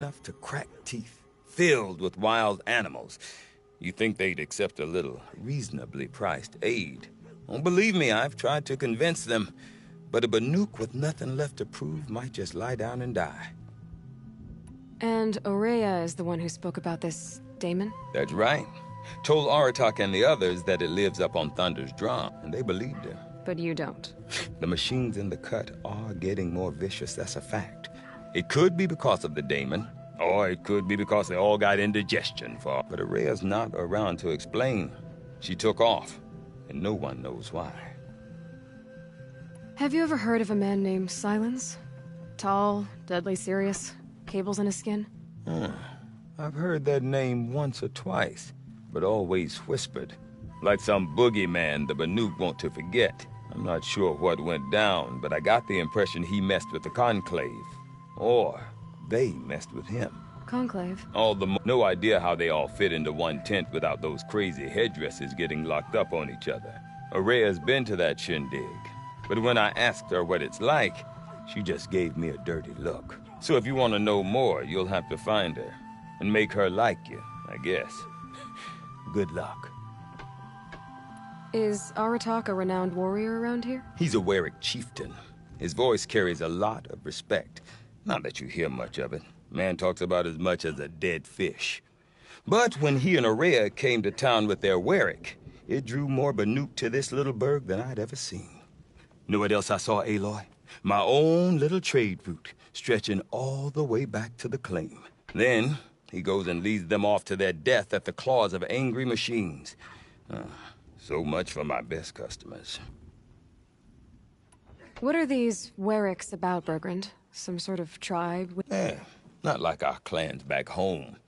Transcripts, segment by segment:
enough to crack teeth, filled with wild animals. You think they'd accept a little reasonably priced aid. Oh, believe me, I've tried to convince them, but a Banuk with nothing left to prove might just lie down and die. And Aurea is the one who spoke about this daemon? That's right. Told Aratak and the others that it lives up on Thunder's drum, and they believed him. But you don't. The machines in the cut are getting more vicious, that's a fact. It could be because of the daemon, or it could be because they all got indigestion for. But Aurea's not around to explain. She took off, and no one knows why. Have you ever heard of a man named Silence? Tall, deadly serious, cables in his skin? I've heard that name once or twice, but always whispered. Like some boogeyman the Banuk want to forget. I'm not sure what went down, but I got the impression he messed with the Conclave. Or they messed with him. Conclave? No idea how they all fit into one tent without those crazy headdresses getting locked up on each other. Aurea's been to that shindig, but when I asked her what it's like, she just gave me a dirty look. So if you want to know more, you'll have to find her and make her like you, I guess. Good luck. Is Aratak a renowned warrior around here? He's a Werik chieftain. His voice carries a lot of respect. Not that you hear much of it. Man talks about as much as a dead fish. But when he and Aurea came to town with their Werik, it drew more Banuk to this little burg than I'd ever seen. Know what else I saw, Aloy? My own little trade route, stretching all the way back to the claim. Then, he goes and leads them off to their death at the claws of angry machines. So much for my best customers. What are these Weriks about, Bergrand? Some sort of tribe? Not like our clans back home.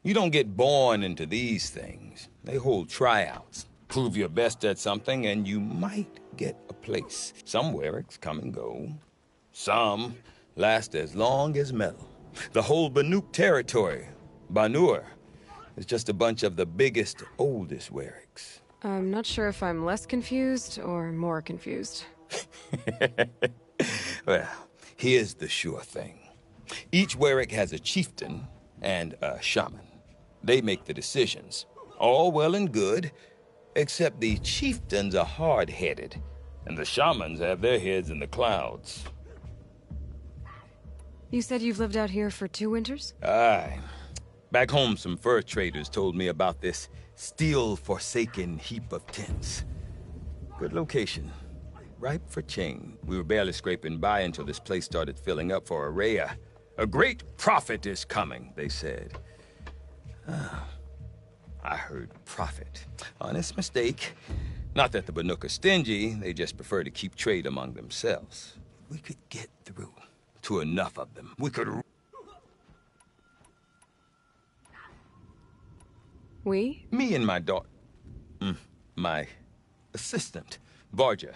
You don't get born into these things. They hold tryouts. Prove your best at something, and you might get a place. Some Weriks come and go. Some last as long as metal. The whole Banuk territory, Banur, is just a bunch of the biggest, oldest Weriks. I'm not sure if I'm less confused or more confused. Well, here's the sure thing. Each Werik has a chieftain and a shaman. They make the decisions. All well and good, except the chieftains are hard-headed, and the shamans have their heads in the clouds. You said you've lived out here for 2 winters? Aye. Back home, some fur traders told me about this steel-forsaken heap of tents. Good location. Ripe for change. We were barely scraping by until this place started filling up for Aurea. A great prophet is coming, they said. I heard prophet. Honest mistake. Not that the Banuk are stingy, they just prefer to keep trade among themselves. We could get through to enough of them. We could... We? Me and my daughter... my assistant, Varja.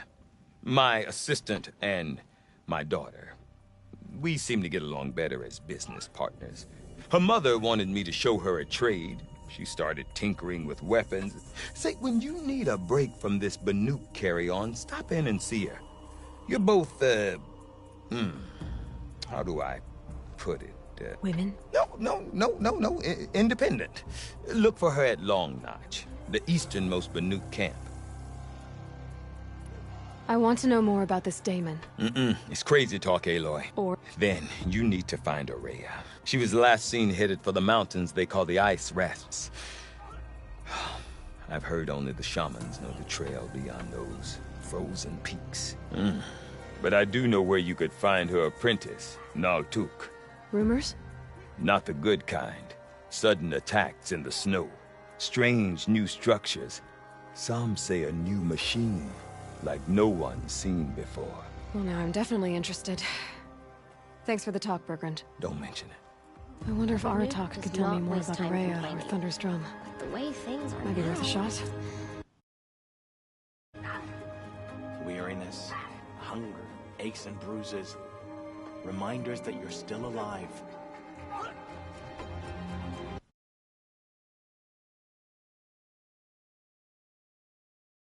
My assistant and my daughter. We seem to get along better as business partners. Her mother wanted me to show her a trade. She started tinkering with weapons. Say, when you need a break from this Banuk carry-on, stop in and see her. You're both, how do I put it? Women? No, independent. Look for her at Long Notch, the easternmost Banuk camp. I want to know more about this daemon. It's crazy talk, Aloy. Or... Then, you need to find Aurea. She was last seen headed for the mountains they call the Ice Rasps. I've heard only the shamans know the trail beyond those frozen peaks. But I do know where you could find her apprentice, Naltuk. Rumors? Not the good kind. Sudden attacks in the snow. Strange new structures. Some say a new machine. Like no one's seen before. Well, now I'm definitely interested. Thanks for the talk, Bergrand. Don't mention it. I wonder if Aratak could tell me more about Aurea or Thunder's drum. The way things are Might be worth a shot. Weariness, hunger, aches and bruises. Reminders that you're still alive.